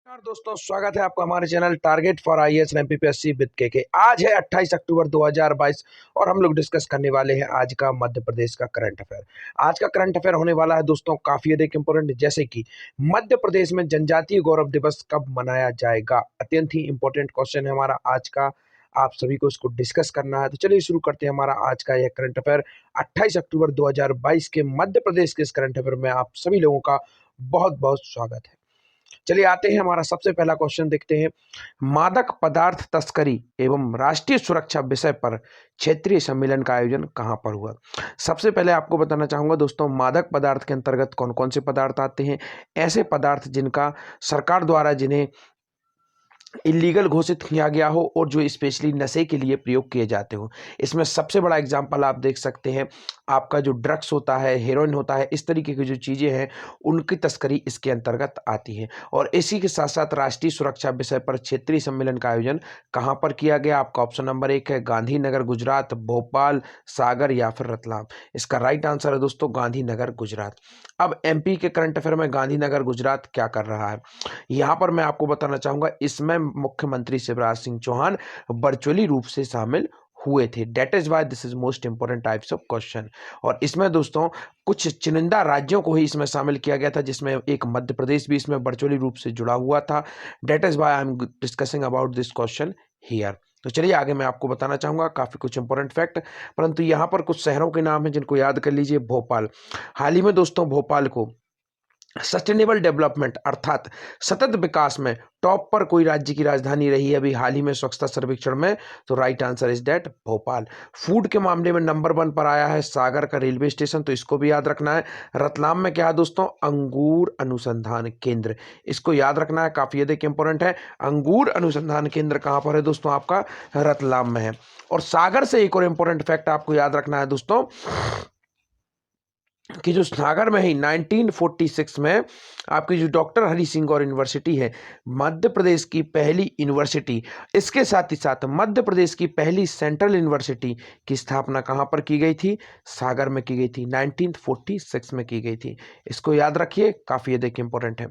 नमस्कार दोस्तों, स्वागत है आपका हमारे channel target for IAS and MPPSC with के। आज है 28 अक्टूबर 2022 और हम लोग डिस्कस करने वाले हैं आज का मध्य प्रदेश का करंट अफेयर। आज का करंट अफेयर होने वाला है दोस्तों काफी अधिक इंपॉर्टेंट, जैसे कि मध्य प्रदेश में जनजातीय गौरव दिवस कब मनाया जाएगा। अत्यंत ही इंपॉर्टेंट क्वेश्चन है हमारा आज का, आप सभी को इसको डिस्कस करना है। तो चलिए शुरू करते हैं हमारा आज का यह करंट अफेयर 28 अक्टूबर 2022 के मध्य प्रदेश के इस करंट अफेयर में आप सभी लोगों का बहुत बहुत स्वागत है। चलिए आते हैं, हमारा सबसे पहला क्वेश्चन देखते हैं। मादक पदार्थ तस्करी एवं राष्ट्रीय सुरक्षा विषय पर क्षेत्रीय सम्मेलन का आयोजन कहां पर हुआ। सबसे पहले आपको बताना चाहूंगा दोस्तों, मादक पदार्थ के अंतर्गत कौन कौन से पदार्थ आते हैं। ऐसे पदार्थ जिनका सरकार द्वारा जिन्हें इलीगल घोषित किया गया हो और जो स्पेशली नशे के लिए प्रयोग किए जाते हो। इसमें सबसे बड़ा एग्जांपल आप देख सकते हैं, आपका जो ड्रग्स होता है, हेरोइन होता है, इस तरीके की जो चीज़ें हैं उनकी तस्करी इसके अंतर्गत आती है। और इसी के साथ साथ राष्ट्रीय सुरक्षा विषय पर क्षेत्रीय सम्मेलन का आयोजन कहाँ पर किया गया। आपका ऑप्शन नंबर 1 है गांधीनगर गुजरात, भोपाल, सागर या फिर रतलाम। इसका राइट आंसर है दोस्तों गांधीनगर गुजरात। अब एमपी के करंट अफेयर में गांधीनगर गुजरात क्या कर रहा है, यहाँ पर मैं आपको बताना चाहूंगा। इसमें मुख्यमंत्री शिवराज सिंह चौहान वर्चुअली रूप से शामिल हुए थे। That is why this is most important types of question. और इसमें दोस्तों कुछ चुनिंदा राज्यों को ही इसमें शामिल किया गया था, जिसमें एक मध्य प्रदेश भी इसमें वर्चुअली रूप से जुड़ा हुआ था। That is why I am discussing about this question here. तो चलिए आगे मैं आपको बताना चाहूंगा काफी कुछ इंपॉर्टेंट फैक्ट, परंतु यहाँ पर कुछ शहरों के नाम हैं जिनको याद कर लीजिए। भोपाल, हाल ही में दोस्तों भोपाल को सस्टेनेबल डेवलपमेंट अर्थात सतत विकास में टॉप पर कोई राज्य की राजधानी रही है अभी हाल ही में स्वच्छता सर्वेक्षण में, तो right answer is that Bhopal. Food के मामले में नंबर 1 पर आया है सागर का रेलवे स्टेशन, तो इसको भी याद रखना है। रतलाम में क्या है दोस्तों, अंगूर अनुसंधान केंद्र, इसको याद रखना है, काफी अधिक इंपॉर्टेंट है। अंगूर अनुसंधान केंद्र कहां पर है दोस्तों, आपका रतलाम में है। और सागर से एक और इंपॉर्टेंट फैक्ट आपको याद रखना है दोस्तों, कि जो सागर में ही 1946 में आपकी जो डॉक्टर हरि सिंह गौर यूनिवर्सिटी है, मध्य प्रदेश की पहली यूनिवर्सिटी, इसके साथ ही साथ मध्य प्रदेश की पहली सेंट्रल यूनिवर्सिटी की स्थापना कहां पर की गई थी, सागर में की गई थी, 1946 में की गई थी। इसको याद रखिए, काफी अधिक इंपॉर्टेंट है।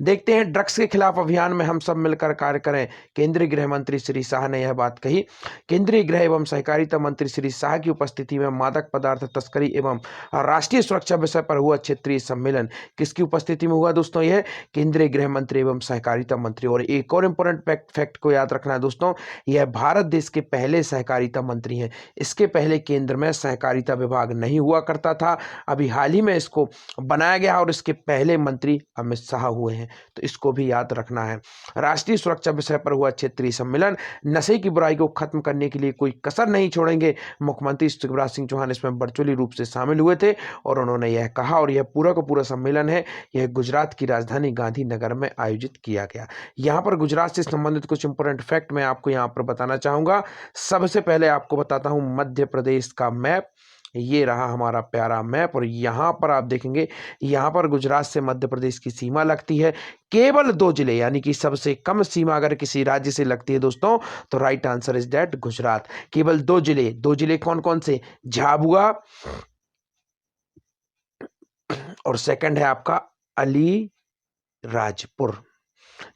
देखते हैं ड्रग्स के खिलाफ अभियान में हम सब मिलकर कार्य करें, केंद्रीय गृह मंत्री श्री शाह ने यह बात कही। केंद्रीय गृह एवं सहकारिता मंत्री श्री शाह की उपस्थिति में मादक पदार्थ तस्करी एवं राष्ट्रीय सुरक्षा विषय पर हुआ क्षेत्रीय सम्मेलन किसकी उपस्थिति में हुआ दोस्तों, यह केंद्रीय गृह मंत्री एवं सहकारिता मंत्री। और एक और इंपॉर्टेंट फैक्ट को याद रखना है दोस्तों, यह भारत देश के पहले सहकारिता मंत्री हैं। इसके पहले केंद्र में सहकारिता विभाग नहीं हुआ करता था, अभी हाल ही में इसको बनाया गया और इसके पहले मंत्री अमित शाह हुए हैं, तो इसको भी याद रखना है। राष्ट्रीय सुरक्षा विषय पर हुआ क्षेत्रीय सम्मेलन, नशे की बुराई को खत्म करने के लिए कोई कसर नहीं छोड़ेंगे। मुख्यमंत्री शिवराज सिंह चौहान इसमें वर्चुअली रूप से शामिल हुए थे और उन्होंने यह कहा, और यह पूरा का पूरा सम्मेलन है यह गुजरात की राजधानी गांधीनगर में आयोजित किया गया। यहां पर गुजरात से संबंधित कुछ इंपॉर्टेंट फैक्ट मैं आपको यहां पर बताना चाहूंगा। सबसे पहले आपको बताता हूं मध्य प्रदेश का मैप, ये रहा हमारा प्यारा मैप, और यहां पर आप देखेंगे यहां पर गुजरात से मध्य प्रदेश की सीमा लगती है। केवल 2 जिले, यानी कि सबसे कम सीमा अगर किसी राज्य से लगती है दोस्तों, तो right answer is that Gujarat. केवल 2 जिले, 2 जिले कौन कौन से, झाबुआ और सेकंड है आपका अलीराजपुर।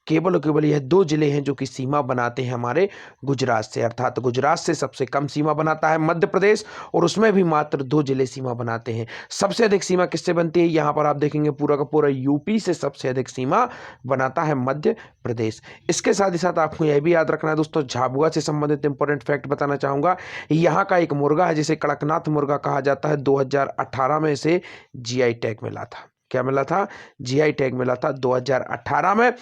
केवल और केवल यह 2 जिले हैं जो कि सीमा बनाते हैं हमारे गुजरात से, अर्थात गुजरात से सबसे कम सीमा बनाता है मध्य प्रदेश, और उसमें भी मात्र 2 जिले सीमा बनाते हैं। सबसे अधिक सीमा किससे बनती है, यहां पर आप देखेंगे पूरा का पूरा यूपी से सबसे अधिक सीमा बनाता है मध्य प्रदेश। इसके साथ ही साथ आपको यह भी याद रखना है दोस्तों, झाबुआ से संबंधित इंपॉर्टेंट फैक्ट बताना चाहूंगा। यहां का एक मुर्गा है जिसे कड़कनाथ मुर्गा कहा जाता है, 2018 में इसे जीआई टैग मिला था। क्या मिला था, जीआई टैग मिला था 2018 में।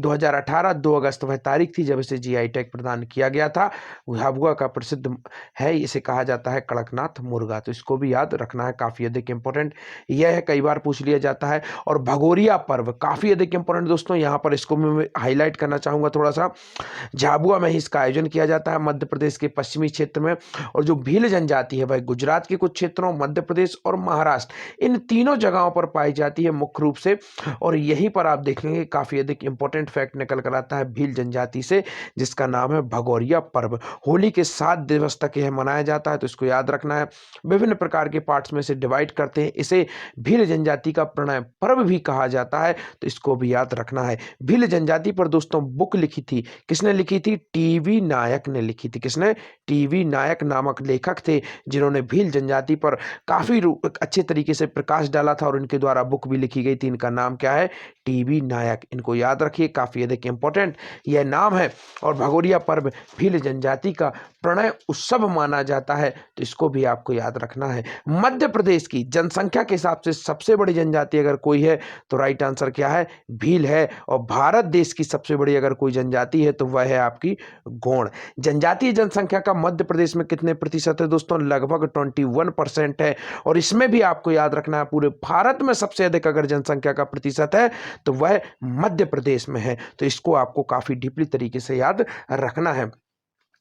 2018 2 अगस्त वह तारीख थी जब इसे जीआई टैग प्रदान किया गया था। झाबुआ का प्रसिद्ध है, इसे कहा जाता है कड़कनाथ मुर्गा, तो इसको भी याद रखना है, काफी अधिक इंपॉर्टेंट यह है, कई बार पूछ लिया जाता है। और भगोरिया पर्व काफी अधिक इंपॉर्टेंट दोस्तों, यहाँ पर इसको मैं हाईलाइट करना चाहूंगा थोड़ा सा। झाबुआ में ही इसका आयोजन किया जाता है मध्य प्रदेश के पश्चिमी क्षेत्र में, और जो भील जनजाति है वह गुजरात के कुछ क्षेत्रों, मध्य प्रदेश और महाराष्ट्र, इन तीनों जगहों पर पाई जाती जाती है मुख्य रूप से, और यहीं पर आप देखेंगे काफ़ी अधिक इंपॉर्टेंट फैक्ट निकल कर आता है भील जनजाति से, जिसका नाम है भगोरिया पर्व। होली के 7 दिवस तक यह मनाया जाता है, तो इसको याद रखना है। विभिन्न प्रकार के पार्ट्स में से डिवाइड करते हैं, इसे भील जनजाति का प्रणय पर्व भी कहा जाता है, तो इसको भी याद रखना है। भील जनजाति पर दोस्तों बुक लिखी थी, किसने लिखी थी? टीवी नायक ने लिखी थी। किसने? टीवी नायक नामक लेखक थे, जिन्होंने भील जनजाति पर काफी अच्छे तरीके से प्रकाश डाला था, और इनके द्वारा बुक भी लिखी गई थी। इनका नाम क्या है? टीवी नायक। इनको याद रखिए, काफी अधिक इंपॉर्टेंट यह नाम है। और भगोरिया पर्व भील जनजाति का प्रणय उत्सव माना जाता है, तो इसको भी आपको याद रखना है। मध्य प्रदेश की जनसंख्या के हिसाब से सबसे बड़ी जनजाति अगर कोई है, तो राइट आंसर क्या है? भील है। और भारत देश की सबसे बड़ी अगर कोई जनजाति है, तो वह है आपकी गोंड। जनजातीय जनसंख्या का मध्य प्रदेश में कितने प्रतिशत है दोस्तों? लगभग 21% है। और इसमें भी आपको याद रखना है, पूरे भारत में सबसे अधिक अगर जनसंख्या का प्रतिशत है, तो वह मध्य प्रदेश में है। तो इसको आपको काफी डीपली तरीके से याद रखना है।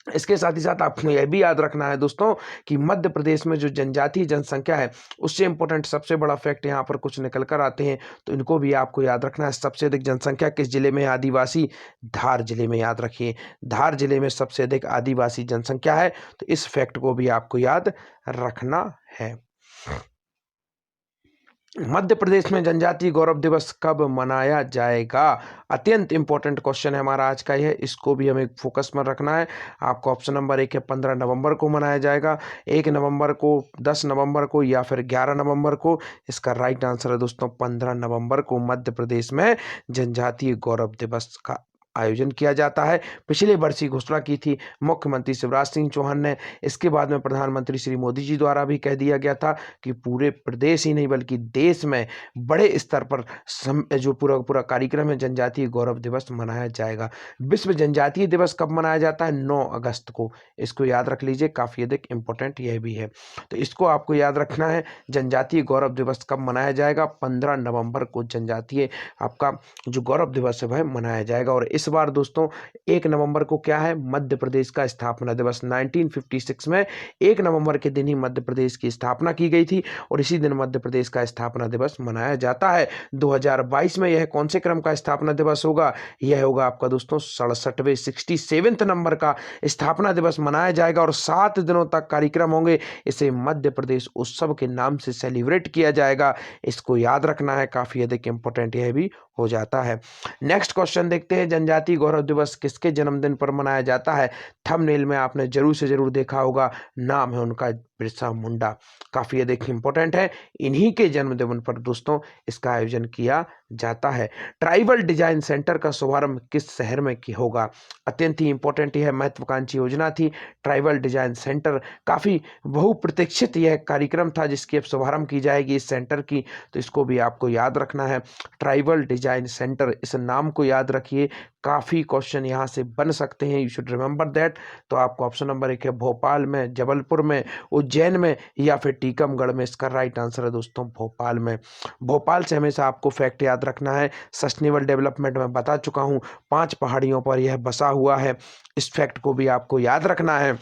इसके साथ ही साथ आपको यह भी याद रखना है दोस्तों कि मध्य प्रदेश में जो जनजातीय जनसंख्या है, उससे इंपॉर्टेंट सबसे बड़ा फैक्ट यहाँ पर कुछ निकल कर आते हैं, तो इनको भी आपको याद रखना है। सबसे अधिक जनसंख्या किस जिले में है? आदिवासी धार जिले में। याद रखिए, धार जिले में सबसे अधिक आदिवासी जनसंख्या है, तो इस फैक्ट को भी आपको याद रखना है। मध्य प्रदेश में जनजातीय गौरव दिवस कब मनाया जाएगा? अत्यंत इंपॉर्टेंट क्वेश्चन है हमारा आज का यह, इसको भी हमें फोकस में रखना है। आपको ऑप्शन नंबर 1 है 15 नवंबर को मनाया जाएगा, 1 नवंबर को, 10 नवंबर को, या फिर 11 नवंबर को। इसका राइट आंसर है दोस्तों 15 नवंबर को मध्य प्रदेश में जनजातीय गौरव दिवस का आयोजन किया जाता है। पिछले वर्ष ही घोषणा की थी मुख्यमंत्री शिवराज सिंह चौहान ने। इसके बाद में प्रधानमंत्री श्री मोदी जी द्वारा भी कह दिया गया था कि पूरे प्रदेश ही नहीं बल्कि देश में बड़े स्तर पर जो पूरा कार्यक्रम है जनजातीय गौरव दिवस मनाया जाएगा। विश्व जनजातीय दिवस कब मनाया जाता है? 9 अगस्त को। इसको याद रख लीजिए, काफी अधिक इंपॉर्टेंट यह भी है, तो इसको आपको याद रखना है। जनजातीय गौरव दिवस कब मनाया जाएगा? 15 नवंबर को जनजातीय आपका जो गौरव दिवस है वह मनाया जाएगा। और इस बार दोस्तों 1 नवंबर को क्या है? मध्य प्रदेश का स्थापना दिवस। 1956 में 1 नवंबर के दिन ही मध्य प्रदेश की स्थापना की गई थी, और इसी दिन मध्य प्रदेश का स्थापना दिवस मनाया जाता है। 2022 में यह कौन से क्रम का स्थापना दिवस होगा? यह होगा आपका दोस्तों 67वें 67 नंबर का स्थापना दिवस मनाया जाएगा, और 7 दिनों तक कार्यक्रम होंगे। इसे मध्य प्रदेश उत्सव के नाम से सेलिब्रेट किया जाएगा। इसको याद रखना है, काफी अधिक इंपॉर्टेंट यह भी हो जाता है। नेक्स्ट क्वेश्चन देखते हैं, जनजातीय गौरव दिवस किसके जन्मदिन पर मनाया जाता है? थंबनेल में आपने जरूर से जरूर देखा होगा, नाम है उनका बिरसा मुंडा। काफी अधिक इंपॉर्टेंट है, इन्हीं के जन्मदिन पर दोस्तों इसका आयोजन किया जाता है। ट्राइबल डिजाइन सेंटर का शुभारंभ किस शहर में होगा? अत्यंत ही इंपॉर्टेंट यह महत्वाकांक्षी योजना थी। ट्राइबल डिजाइन सेंटर काफी बहुप्रतीक्षित यह कार्यक्रम था, जिसकी अब शुभारंभ की जाएगी इस सेंटर की, तो इसको भी आपको याद रखना है। ट्राइबल डिजाइन सेंटर, इस नाम को याद रखिए, काफी क्वेश्चन यहां से बन सकते हैं, यू शुड रिमेंबर दैट। तो आपको ऑप्शन नंबर 1 है भोपाल में, जबलपुर में, उज्जैन में, या फिर टीकमगढ़ में। इसका राइट आंसर है दोस्तों भोपाल में। भोपाल से हमेशा आपको फैक्ट याद रखना है, सस्टेनेबल डेवलपमेंट में बता चुका हूं, 5 पहाड़ियों पर यह बसा हुआ है। इस फैक्ट को भी आपको याद रखना है।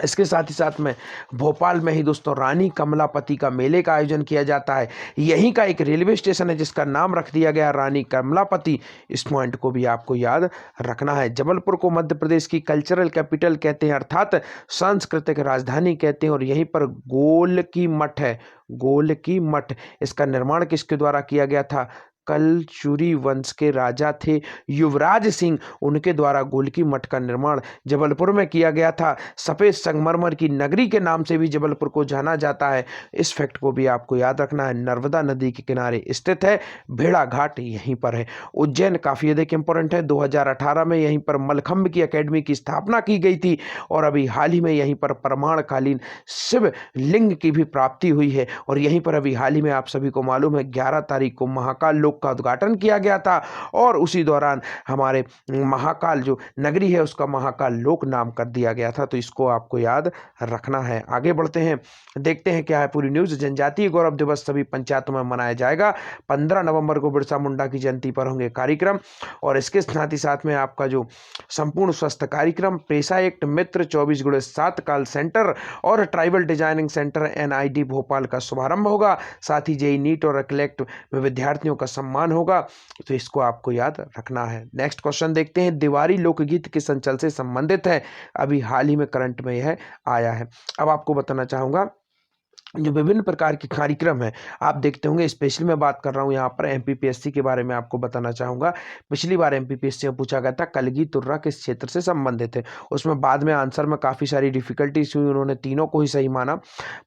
इसके साथ ही साथ में भोपाल में ही दोस्तों रानी कमलापति का मेले का आयोजन किया जाता है। यहीं का एक रेलवे स्टेशन है जिसका नाम रख दिया गया रानी कमलापति। इस पॉइंट को भी आपको याद रखना है। जबलपुर को मध्य प्रदेश की कल्चरल कैपिटल कहते हैं, अर्थात सांस्कृतिक राजधानी कहते हैं, और यहीं पर गोलकी मठ है, गोलकी मठ। इसका निर्माण किसके द्वारा किया गया था? कलचुरी वंश के राजा थे युवराज सिंह, उनके द्वारा गोलकी मठ का निर्माण जबलपुर में किया गया था। सफेद संगमरमर की नगरी के नाम से भी जबलपुर को जाना जाता है। इस फैक्ट को भी आपको याद रखना है। नर्मदा नदी के किनारे स्थित है, भेड़ा घाट यहीं पर है। उज्जैन काफी अधिक इंपॉर्टेंट है, 2018 में यहीं पर मलखंभ की अकेडमी की स्थापना की गई थी, और अभी हाल ही में यहीं पर प्रमाणकालीन शिव लिंग की भी प्राप्ति हुई है। और यहीं पर अभी हाल ही में आप सभी को मालूम है 11 तारीख को महाकाल लोक लोक का उद्घाटन किया गया था और उसी दौरान हमारे महाकाल जो नगरी है उसका महाकाल लोक नाम कर दिया गया था। तो इसको आपको याद रखना है। आगे बढ़ते हैं, देखते हैं क्या है पूरी न्यूज। जनजातीय गौरव दिवस सभी पंचायतों में मनाया जाएगा। 15 नवंबर को बिरसा मुंडा की जयंती पर होंगे कार्यक्रम और इसके साथ ही साथ में आपका जो संपूर्ण स्वस्थ कार्यक्रम, पेशा एक्ट, मित्र 24/7 कॉल सेंटर और tribal designing centre NID Bhopal का शुभारंभ होगा। साथ ही जेई नीट और कलेक्ट में विद्यार्थियों का सम्मान होगा। तो इसको आपको याद रखना है। नेक्स्ट क्वेश्चन देखते हैं, दीवारी लोकगीत किस अंचल से संबंधित है? अभी हाल ही में करंट में यह आया है। अब आपको बताना चाहूंगा जो विभिन्न प्रकार के कार्यक्रम है आप देखते होंगे, स्पेशली मैं बात कर रहा हूं यहाँ पर MPPSC के बारे में आपको बताना चाहूंगा। पिछली बार MPPSC में पूछा गया था कलगी तुर्रा किस क्षेत्र से संबंधित है, उसमें बाद में आंसर में काफी सारी डिफिकल्टीज हुई, उन्होंने तीनों को ही सही माना।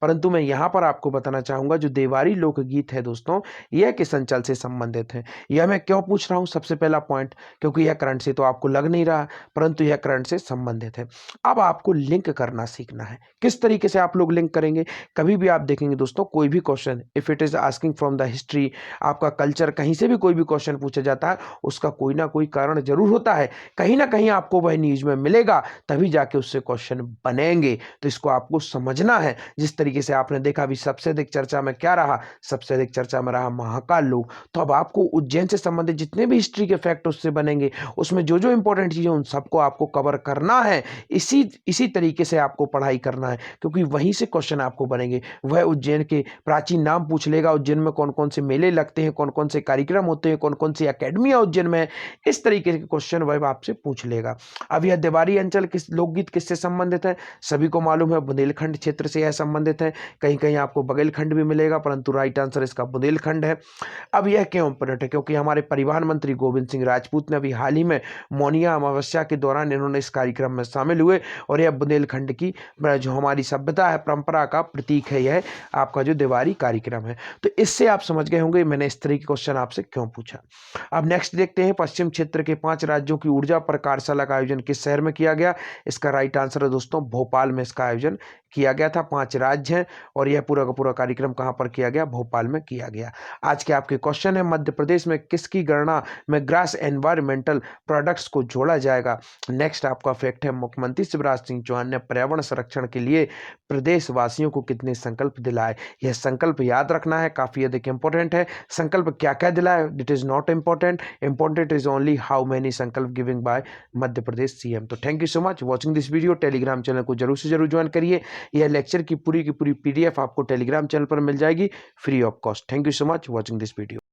परंतु मैं यहाँ पर आपको बताना चाहूंगा जो देवारी लोकगीत है दोस्तों, यह किस अंचल से संबंधित है। यह मैं क्यों पूछ रहा हूँ, सबसे पहला पॉइंट क्योंकि यह करंट से तो आपको लग नहीं रहा, परंतु यह करंट से संबंधित है। अब आपको लिंक करना सीखना है। किस तरीके से आप लोग लिंक करेंगे? कभी भी आप देखेंगे दोस्तों कोई भी question, if it is asking from the history, आपका कल्चर, कहीं से भी कोई भी क्वेश्चन पूछा जाता है उसका कोई ना कोई कारण जरूर होता है। कहीं ना कहीं आपको वह न्यूज में मिलेगा, तभी जाके उससे क्वेश्चन बनेंगे। तो इसको आपको समझना है। जिस तरीके से आपने देखा अभी सबसे अधिक चर्चा में क्या रहा, सबसे अधिक चर्चा में रहा महाकाल लोक। तो अब आपको उज्जैन से संबंधित जितने भी हिस्ट्री के फैक्ट उससे बनेंगे, उसमें जो जो इंपॉर्टेंट चीजें उन सबको आपको कवर करना है। इसी तरीके से आपको पढ़ाई करना है, क्योंकि वहीं से क्वेश्चन आपको बनेंगे। वह उज्जैन के प्राचीन नाम पूछ लेगा, उज्जैन में कौन कौन से मेले लगते हैं, कौन कौन से कार्यक्रम होते हैं, कौन कौन सी अकेडमियां उज्जैन में है, इस तरीके के क्वेश्चन वह आपसे पूछ लेगा। अब यह देवारी अंचल किस लोकगीत किससे संबंधित है? सभी को मालूम है बुंदेलखंड क्षेत्र से यह संबंधित है। कहीं कहीं आपको बघेलखंड भी मिलेगा, परंतु राइट आंसर इसका बुंदेलखंड है। अब यह क्यों इंपोर्टेंट है? क्योंकि हमारे परिवहन मंत्री गोविंद सिंह राजपूत ने अभी हाल ही में मौनिया अमावस्या के दौरान इन्होंने इस कार्यक्रम में शामिल हुए और यह बुंदेलखंड की जो हमारी सभ्यता है, परंपरा का प्रतीक है यह आपका जो देवारी कार्यक्रम है। तो इससे आप समझ गए होंगे मैंने इस तरह के क्वेश्चन आपसे क्यों पूछा। अब नेक्स्ट देखते हैं, पश्चिम क्षेत्र के 5 राज्यों की ऊर्जा पर कार्यशाला का आयोजन किस शहर में किया गया? इसका राइट आंसर है दोस्तों भोपाल में इसका आयोजन किया गया था। 5 राज्य हैं और यह पूरा का पूरा कार्यक्रम कहां पर किया गया? भोपाल में किया गया। आज के आपके क्वेश्चन है, मध्य प्रदेश में किसकी गणना में ग्रास एनवायरमेंटल प्रोडक्ट्स को जोड़ा जाएगा? नेक्स्ट आपका फैक्ट है, मुख्यमंत्री शिवराज सिंह चौहान ने पर्यावरण संरक्षण के लिए प्रदेश वासियों को कितने संकल्प दिलाए? यह संकल्प याद रखना है, काफी अधिक इंपॉर्टेंट है। संकल्प क्या क्या दिलाए it is not important, important is only how many संकल्प giving bye Madhya Pradesh CM। तो thank you so much watching this video. Telegram channel को जरूर से जरूर ज्वाइन करिए। यह लेक्चर की पूरी PDF आपको टेलीग्राम चैनल पर मिल जाएगी free of cost. Thank you so much watching this video.